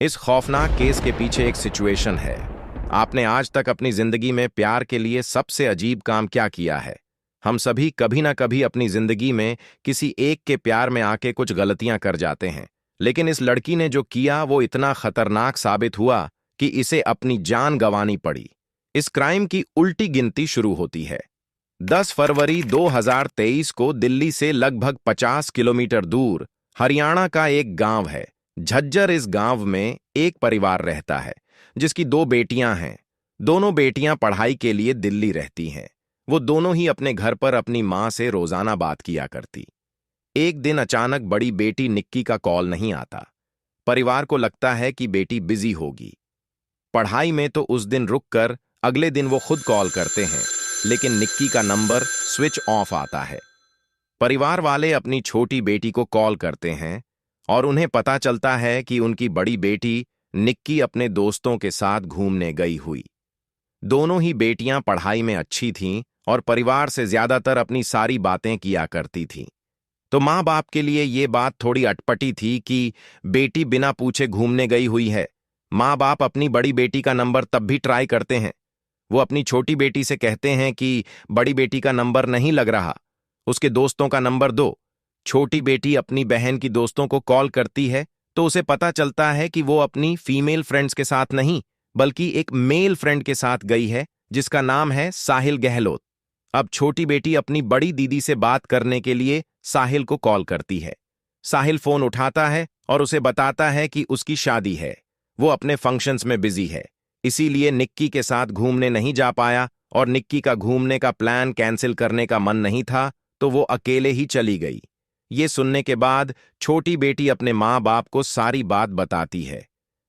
इस खौफनाक केस के पीछे एक सिचुएशन है। आपने आज तक अपनी जिंदगी में प्यार के लिए सबसे अजीब काम क्या किया है? हम सभी कभी ना कभी अपनी जिंदगी में किसी एक के प्यार में आके कुछ गलतियां कर जाते हैं, लेकिन इस लड़की ने जो किया वो इतना खतरनाक साबित हुआ कि इसे अपनी जान गंवानी पड़ी। इस क्राइम की उल्टी गिनती शुरू होती है। 10 फरवरी 2023 को दिल्ली से लगभग 50 किलोमीटर दूर हरियाणा का एक गांव है झज्जर। इस गांव में एक परिवार रहता है जिसकी 2 बेटियां हैं। दोनों बेटियां पढ़ाई के लिए दिल्ली रहती हैं। वो दोनों ही अपने घर पर अपनी मां से रोजाना बात किया करती। एक दिन अचानक बड़ी बेटी निक्की का कॉल नहीं आता। परिवार को लगता है कि बेटी बिजी होगी पढ़ाई में, तो उस दिन रुककर अगले दिन वो खुद कॉल करते हैं, लेकिन निक्की का नंबर स्विच ऑफ आता है। परिवार वाले अपनी छोटी बेटी को कॉल करते हैं और उन्हें पता चलता है कि उनकी बड़ी बेटी निक्की अपने दोस्तों के साथ घूमने गई हुई। दोनों ही बेटियां पढ़ाई में अच्छी थीं और परिवार से ज्यादातर अपनी सारी बातें किया करती थीं। तो माँ बाप के लिए ये बात थोड़ी अटपटी थी कि बेटी बिना पूछे घूमने गई हुई है। माँ बाप अपनी बड़ी बेटी का नंबर तब भी ट्राई करते हैं। वो अपनी छोटी बेटी से कहते हैं कि बड़ी बेटी का नंबर नहीं लग रहा, उसके दोस्तों का नंबर दो। छोटी बेटी अपनी बहन की दोस्तों को कॉल करती है तो उसे पता चलता है कि वो अपनी फीमेल फ्रेंड्स के साथ नहीं बल्कि एक मेल फ्रेंड के साथ गई है जिसका नाम है साहिल गहलोत। अब छोटी बेटी अपनी बड़ी दीदी से बात करने के लिए साहिल को कॉल करती है। साहिल फोन उठाता है और उसे बताता है कि उसकी शादी है, वो अपने फंक्शंस में बिजी है, इसीलिए निक्की के साथ घूमने नहीं जा पाया और निक्की का घूमने का प्लान कैंसिल करने का मन नहीं था तो वो अकेले ही चली गई। ये सुनने के बाद छोटी बेटी अपने माँ बाप को सारी बात बताती है।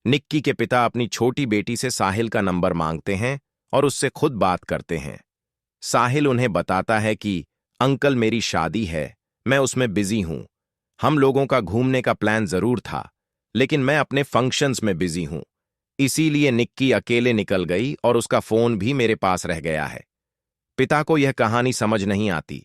निक्की के पिता अपनी छोटी बेटी से साहिल का नंबर मांगते हैं और उससे खुद बात करते हैं। साहिल उन्हें बताता है कि अंकल मेरी शादी है, मैं उसमें बिजी हूं। हम लोगों का घूमने का प्लान जरूर था, लेकिन मैं अपने फंक्शंस में बिजी हूं, इसीलिए निक्की अकेले निकल गई और उसका फोन भी मेरे पास रह गया है। पिता को यह कहानी समझ नहीं आती।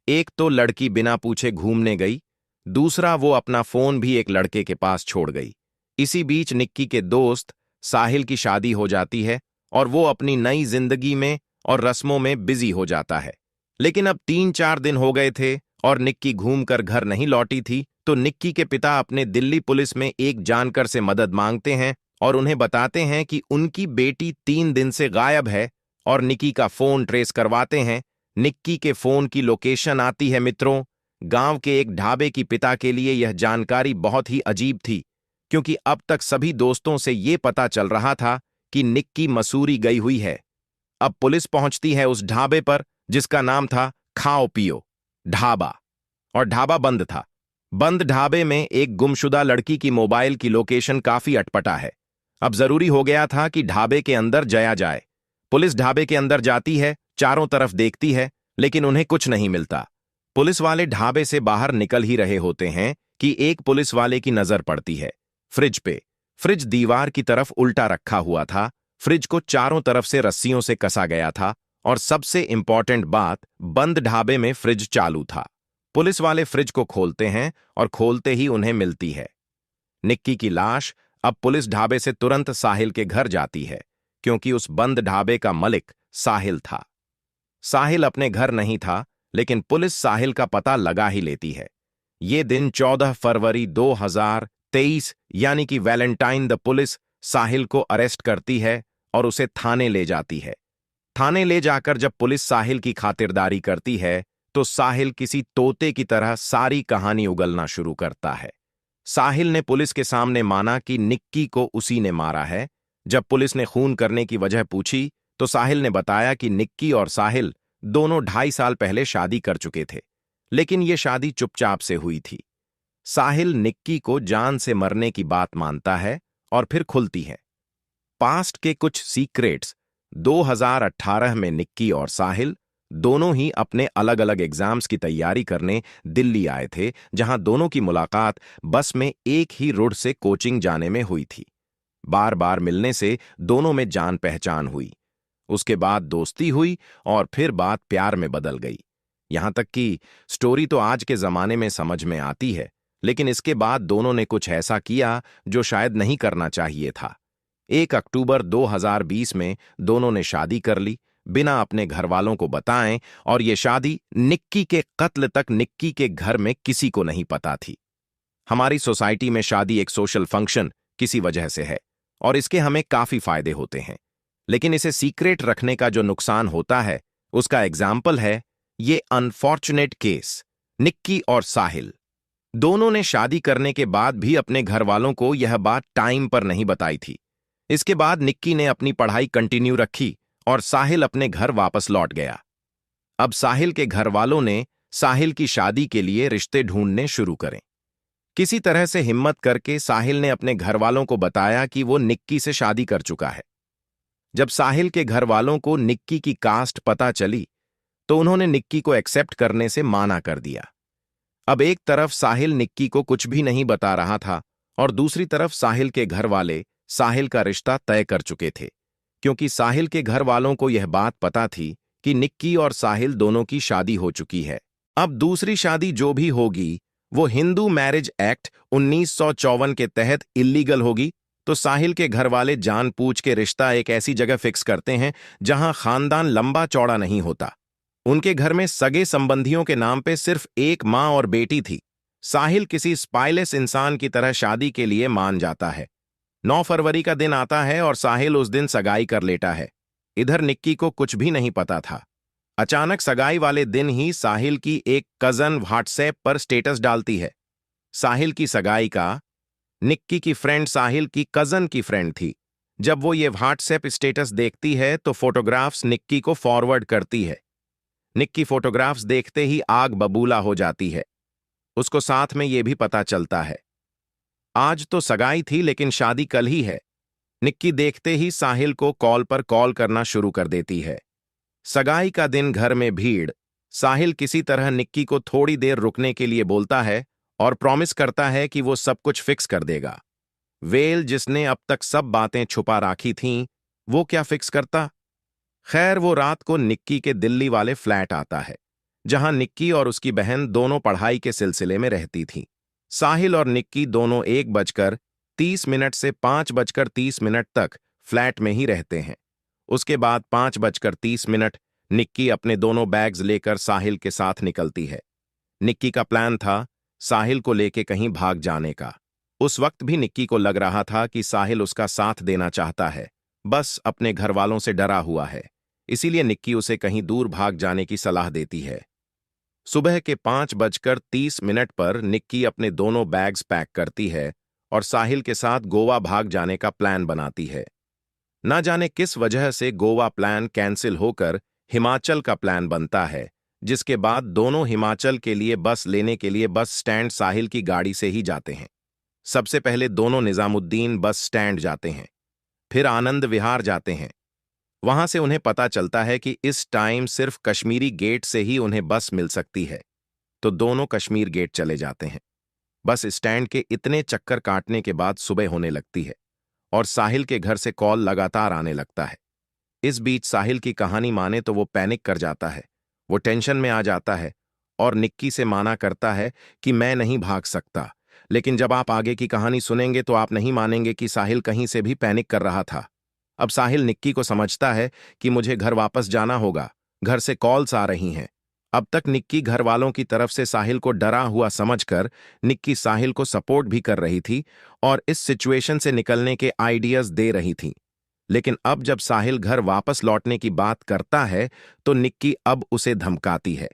एक तो लड़की बिना पूछे घूमने गई, दूसरा वो अपना फोन भी एक लड़के के पास छोड़ गई। इसी बीच निक्की के दोस्त साहिल की शादी हो जाती है और वो अपनी नई जिंदगी में और रस्मों में बिजी हो जाता है। लेकिन अब 3-4 दिन हो गए थे और निक्की घूमकर घर नहीं लौटी थी, तो निक्की के पिता अपने दिल्ली पुलिस में एक जानकर से मदद मांगते हैं और उन्हें बताते हैं कि उनकी बेटी 3 दिन से गायब है और निक्की का फोन ट्रेस करवाते हैं। निक्की के फोन की लोकेशन आती है मित्रों, गांव के एक ढाबे की। पिता के लिए यह जानकारी बहुत ही अजीब थी, क्योंकि अब तक सभी दोस्तों से यह पता चल रहा था कि निक्की मसूरी गई हुई है। अब पुलिस पहुंचती है उस ढाबे पर जिसका नाम था खाओ पियो ढाबा, और ढाबा बंद था। बंद ढाबे में एक गुमशुदा लड़की की मोबाइल की लोकेशन काफी अटपटा है। अब जरूरी हो गया था कि ढाबे के अंदर जया जाए। पुलिस ढाबे के अंदर जाती है, चारों तरफ देखती है, लेकिन उन्हें कुछ नहीं मिलता। पुलिस वाले ढाबे से बाहर निकल ही रहे होते हैं कि एक पुलिस वाले की नजर पड़ती है फ्रिज पे। फ्रिज दीवार की तरफ उल्टा रखा हुआ था, फ्रिज को चारों तरफ से रस्सियों से कसा गया था और सबसे इंपॉर्टेंट बात, बंद ढाबे में फ्रिज चालू था। पुलिस वाले फ्रिज को खोलते हैं और खोलते ही उन्हें मिलती है निक्की की लाश। अब पुलिस ढाबे से तुरंत साहिल के घर जाती है, क्योंकि उस बंद ढाबे का मालिक साहिल था। साहिल अपने घर नहीं था, लेकिन पुलिस साहिल का पता लगा ही लेती है। ये दिन 14 फरवरी 2023 यानी कि वैलेंटाइन द पुलिस साहिल को अरेस्ट करती है और उसे थाने ले जाती है। थाने ले जाकर जब पुलिस साहिल की खातिरदारी करती है तो साहिल किसी तोते की तरह सारी कहानी उगलना शुरू करता है। साहिल ने पुलिस के सामने माना कि निक्की को उसी ने मारा है। जब पुलिस ने खून करने की वजह पूछी तो साहिल ने बताया कि निक्की और साहिल दोनों 2.5 साल पहले शादी कर चुके थे, लेकिन ये शादी चुपचाप से हुई थी। साहिल निक्की को जान से मरने की बात मानता है और फिर खुलती है पास्ट के कुछ सीक्रेट्स। 2018 में निक्की और साहिल दोनों ही अपने अलग अलग एग्जाम्स की तैयारी करने दिल्ली आए थे, जहां दोनों की मुलाकात बस में एक ही रोड से कोचिंग जाने में हुई थी। बार बार मिलने से दोनों में जान पहचान हुई, उसके बाद दोस्ती हुई और फिर बात प्यार में बदल गई। यहां तक कि स्टोरी तो आज के जमाने में समझ में आती है, लेकिन इसके बाद दोनों ने कुछ ऐसा किया जो शायद नहीं करना चाहिए था। 1 अक्टूबर 2020 में दोनों ने शादी कर ली, बिना अपने घर वालों को बताएं, और ये शादी निक्की के कत्ल तक निक्की के घर में किसी को नहीं पता थी। हमारी सोसाइटी में शादी एक सोशल फंक्शन किसी वजह से है और इसके हमें काफी फायदे होते हैं, लेकिन इसे सीक्रेट रखने का जो नुकसान होता है उसका एग्जाम्पल है ये अनफॉर्चुनेट केस। निक्की और साहिल दोनों ने शादी करने के बाद भी अपने घर वालों को यह बात टाइम पर नहीं बताई थी। इसके बाद निक्की ने अपनी पढ़ाई कंटिन्यू रखी और साहिल अपने घर वापस लौट गया। अब साहिल के घर वालों ने साहिल की शादी के लिए रिश्ते ढूंढने शुरू करें। किसी तरह से हिम्मत करके साहिल ने अपने घर वालों को बताया कि वो निक्की से शादी कर चुका है। जब साहिल के घर वालों को निक्की की कास्ट पता चली तो उन्होंने निक्की को एक्सेप्ट करने से माना कर दिया। अब एक तरफ साहिल निक्की को कुछ भी नहीं बता रहा था और दूसरी तरफ साहिल के घर वाले साहिल का रिश्ता तय कर चुके थे, क्योंकि साहिल के घर वालों को यह बात पता थी कि निक्की और साहिल दोनों की शादी हो चुकी है। अब दूसरी शादी जो भी होगी वो हिंदू मैरिज एक्ट 1954 के तहत इल्लीगल होगी। तो साहिल के घर वाले जानबूझ के रिश्ता एक ऐसी जगह फिक्स करते हैं जहां खानदान लंबा चौड़ा नहीं होता। उनके घर में सगे संबंधियों के नाम पे सिर्फ एक मां और बेटी थी। साहिल किसी स्पाइलेस इंसान की तरह शादी के लिए मान जाता है। 9 फरवरी का दिन आता है और साहिल उस दिन सगाई कर लेता है। इधर निक्की को कुछ भी नहीं पता था। अचानक सगाई वाले दिन ही साहिल की एक कजन व्हाट्सएप पर स्टेटस डालती है। साहिल की सगाई का। निक्की की फ्रेंड साहिल की कजन की फ्रेंड थी। जब वो ये व्हाट्सएप स्टेटस देखती है तो फोटोग्राफ्स निक्की को फॉरवर्ड करती है। निक्की फोटोग्राफ्स देखते ही आग बबूला हो जाती है। उसको साथ में ये भी पता चलता है आज तो सगाई थी लेकिन शादी कल ही है। निक्की देखते ही साहिल को कॉल पर कॉल करना शुरू कर देती है। सगाई का दिन घर में भीड़। साहिल किसी तरह निक्की को थोड़ी देर रुकने के लिए बोलता है और प्रॉमिस करता है कि वो सब कुछ फिक्स कर देगा। वेल जिसने अब तक सब बातें छुपा राखी थीं, वो क्या फिक्स करता। खैर वो रात को निक्की के दिल्ली वाले फ्लैट आता है, जहां निक्की और उसकी बहन दोनों पढ़ाई के सिलसिले में रहती थीं। साहिल और निक्की दोनों 1:30 से 5:30 तक फ्लैट में ही रहते हैं। उसके बाद 5:30 निक्की अपने दोनों बैग्स लेकर साहिल के साथ निकलती है। निक्की का प्लान था साहिल को लेके कहीं भाग जाने का। उस वक्त भी निक्की को लग रहा था कि साहिल उसका साथ देना चाहता है, बस अपने घर वालों से डरा हुआ है। इसीलिए निक्की उसे कहीं दूर भाग जाने की सलाह देती है। सुबह के 5:30 पर निक्की अपने दोनों बैग्स पैक करती है और साहिल के साथ गोवा भाग जाने का प्लान बनाती है। ना जाने किस वजह से गोवा प्लान कैंसिल होकर हिमाचल का प्लान बनता है, जिसके बाद दोनों हिमाचल के लिए बस लेने के लिए बस स्टैंड साहिल की गाड़ी से ही जाते हैं। सबसे पहले दोनों निजामुद्दीन बस स्टैंड जाते हैं, फिर आनंद विहार जाते हैं। वहां से उन्हें पता चलता है कि इस टाइम सिर्फ कश्मीरी गेट से ही उन्हें बस मिल सकती है, तो दोनों कश्मीर गेट चले जाते हैं। बस स्टैंड के इतने चक्कर काटने के बाद सुबह होने लगती है और साहिल के घर से कॉल लगातार आने लगता है। इस बीच साहिल की कहानी माने तो वो पैनिक कर जाता है। वो टेंशन में आ जाता है और निक्की से माना करता है कि मैं नहीं भाग सकता। लेकिन जब आप आगे की कहानी सुनेंगे तो आप नहीं मानेंगे कि साहिल कहीं से भी पैनिक कर रहा था। अब साहिल निक्की को समझता है कि मुझे घर वापस जाना होगा, घर से कॉल्स आ रही हैं। अब तक निक्की घर वालों की तरफ से साहिल को डरा हुआ समझकर निक्की साहिल को सपोर्ट भी कर रही थी और इस सिचुएशन से निकलने के आइडियाज दे रही थी। लेकिन अब जब साहिल घर वापस लौटने की बात करता है तो निक्की अब उसे धमकाती है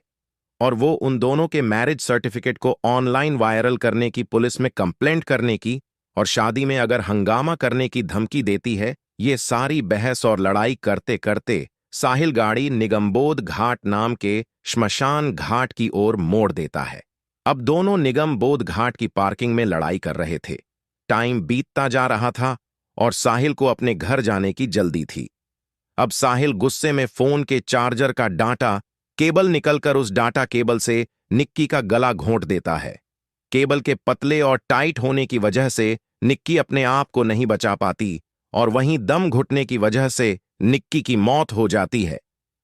और वो उन दोनों के मैरिज सर्टिफिकेट को ऑनलाइन वायरल करने की, पुलिस में कंप्लेंट करने की और शादी में अगर हंगामा करने की धमकी देती है। ये सारी बहस और लड़ाई करते करते साहिल गाड़ी निगमबोध घाट नाम के श्मशान घाट की ओर मोड़ देता है। अब दोनों निगमबोध घाट की पार्किंग में लड़ाई कर रहे थे। टाइम बीतता जा रहा था और साहिल को अपने घर जाने की जल्दी थी। अब साहिल गुस्से में फोन के चार्जर का डाटा केबल निकलकर उस डाटा केबल से निक्की का गला घोंट देता है। केबल के पतले और टाइट होने की वजह से निक्की अपने आप को नहीं बचा पाती और वहीं दम घुटने की वजह से निक्की की मौत हो जाती है।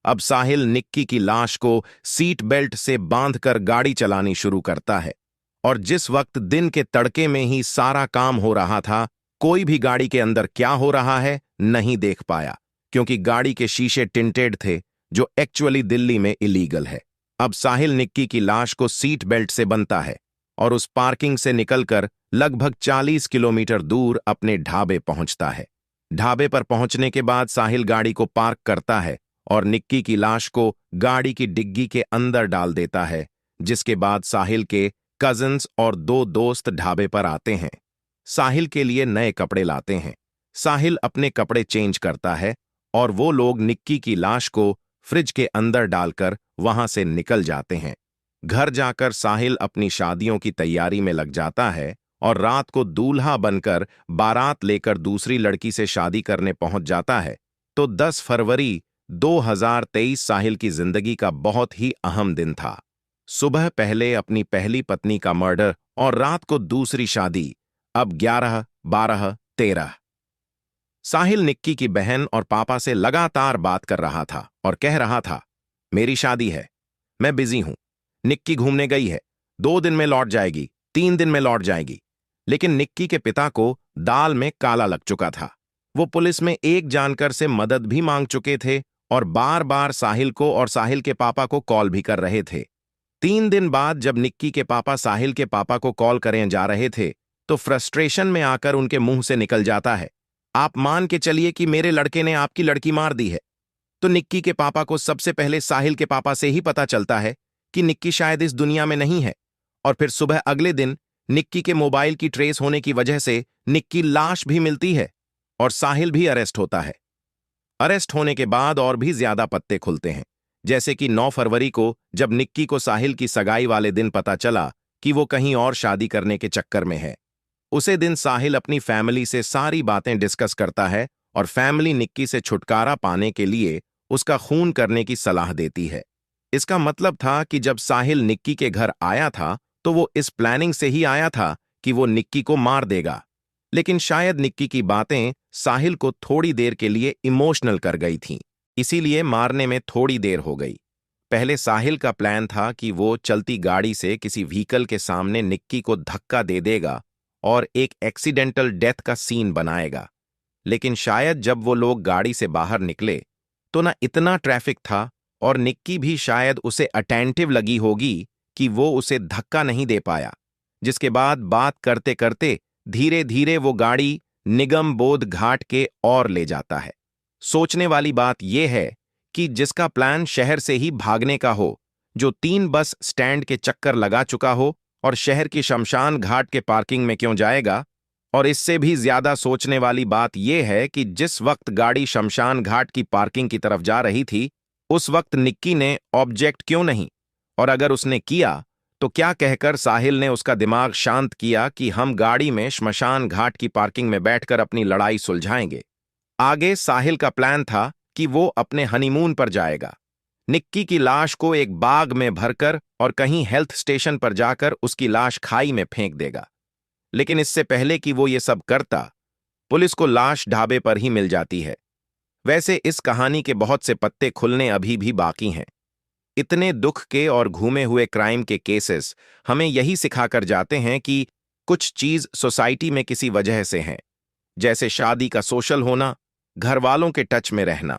अब साहिल निक्की की लाश को सीट बेल्ट से बांधकर गाड़ी चलानी शुरू करता है और जिस वक्त दिन के तड़के में ही सारा काम हो रहा था, कोई भी गाड़ी के अंदर क्या हो रहा है नहीं देख पाया, क्योंकि गाड़ी के शीशे टिंटेड थे, जो एक्चुअली दिल्ली में इलीगल है। अब साहिल निक्की की लाश को सीट बेल्ट से बंधता है और उस पार्किंग से निकलकर लगभग 40 किलोमीटर दूर अपने ढाबे पहुंचता है। ढाबे पर पहुंचने के बाद साहिल गाड़ी को पार्क करता है और निक्की की लाश को गाड़ी की डिग्गी के अंदर डाल देता है, जिसके बाद साहिल के कजिन्स और 2 दोस्त ढाबे पर आते हैं। साहिल के लिए नए कपड़े लाते हैं। साहिल अपने कपड़े चेंज करता है और वो लोग निक्की की लाश को फ्रिज के अंदर डालकर वहां से निकल जाते हैं। घर जाकर साहिल अपनी शादियों की तैयारी में लग जाता है और रात को दूल्हा बनकर बारात लेकर दूसरी लड़की से शादी करने पहुंच जाता है। तो 10 फरवरी 2023 साहिल की जिंदगी का बहुत ही अहम दिन था। सुबह पहले अपनी पहली पत्नी का मर्डर और रात को दूसरी शादी। अब 11, 12, 13। साहिल निक्की की बहन और पापा से लगातार बात कर रहा था और कह रहा था, मेरी शादी है, मैं बिजी हूं, निक्की घूमने गई है, 2 दिन में लौट जाएगी, 3 दिन में लौट जाएगी। लेकिन निक्की के पिता को दाल में काला लग चुका था। वो पुलिस में एक जानकर से मदद भी मांग चुके थे और बार बार साहिल को और साहिल के पापा को कॉल भी कर रहे थे। 3 दिन बाद जब निक्की के पापा साहिल के पापा को कॉल करें जा रहे थे, तो फ्रस्ट्रेशन में आकर उनके मुंह से निकल जाता है, आप मान के चलिए कि मेरे लड़के ने आपकी लड़की मार दी है। तो निक्की के पापा को सबसे पहले साहिल के पापा से ही पता चलता है कि निक्की शायद इस दुनिया में नहीं है, और फिर सुबह अगले दिन निक्की के मोबाइल की ट्रेस होने की वजह से निक्की लाश भी मिलती है और साहिल भी अरेस्ट होता है। अरेस्ट होने के बाद और भी ज्यादा पत्ते खुलते हैं, जैसे कि 9 फरवरी को जब निक्की को साहिल की सगाई वाले दिन पता चला कि वो कहीं और शादी करने के चक्कर में है। उसे दिन साहिल अपनी फैमिली से सारी बातें डिस्कस करता है और फैमिली निक्की से छुटकारा पाने के लिए उसका खून करने की सलाह देती है। इसका मतलब था कि जब साहिल निक्की के घर आया था तो वो इस प्लानिंग से ही आया था कि वो निक्की को मार देगा। लेकिन शायद निक्की की बातें साहिल को थोड़ी देर के लिए इमोशनल कर गई थीं, इसीलिए मारने में थोड़ी देर हो गई। पहले साहिल का प्लान था कि वो चलती गाड़ी से किसी व्हीकल के सामने निक्की को धक्का दे देगा और एक एक्सीडेंटल डेथ का सीन बनाएगा। लेकिन शायद जब वो लोग गाड़ी से बाहर निकले तो ना इतना ट्रैफिक था और निक्की भी शायद उसे अटेंटिव लगी होगी कि वो उसे धक्का नहीं दे पाया, जिसके बाद बात करते करते धीरे धीरे वो गाड़ी निगम बोध घाट के और ले जाता है। सोचने वाली बात यह है कि जिसका प्लान शहर से ही भागने का हो, जो 3 बस स्टैंड के चक्कर लगा चुका हो और शहर की शमशान घाट के पार्किंग में क्यों जाएगा। और इससे भी ज्यादा सोचने वाली बात यह है कि जिस वक्त गाड़ी शमशान घाट की पार्किंग की तरफ जा रही थी, उस वक्त निक्की ने ऑब्जेक्ट क्यों नहीं, और अगर उसने किया तो क्या कहकर साहिल ने उसका दिमाग शांत किया कि हम गाड़ी में श्मशान घाट की पार्किंग में बैठकर अपनी लड़ाई सुलझाएंगे। आगे साहिल का प्लान था कि वो अपने हनीमून पर जाएगा, निक्की की लाश को एक बाग में भरकर और कहीं हेल्थ स्टेशन पर जाकर उसकी लाश खाई में फेंक देगा। लेकिन इससे पहले कि वो ये सब करता, पुलिस को लाश ढाबे पर ही मिल जाती है। वैसे इस कहानी के बहुत से पत्ते खुलने अभी भी बाकी हैं। इतने दुख के और घूमे हुए क्राइम के केसेस हमें यही सिखाकर जाते हैं कि कुछ चीज सोसाइटी में किसी वजह से हैं, जैसे शादी का सोशल होना, घर वालों के टच में रहना।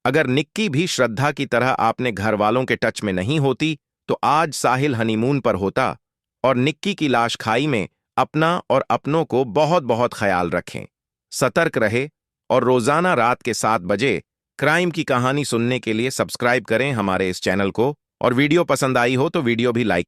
अगर निक्की भी श्रद्धा की तरह आपने घर वालों के टच में नहीं होती तो आज साहिल हनीमून पर होता और निक्की की लाश खाई में। अपना और अपनों को बहुत बहुत ख्याल रखें, सतर्क रहे और रोजाना रात के 7 बजे क्राइम की कहानी सुनने के लिए सब्सक्राइब करें हमारे इस चैनल को। और वीडियो पसंद आई हो तो वीडियो भी लाइक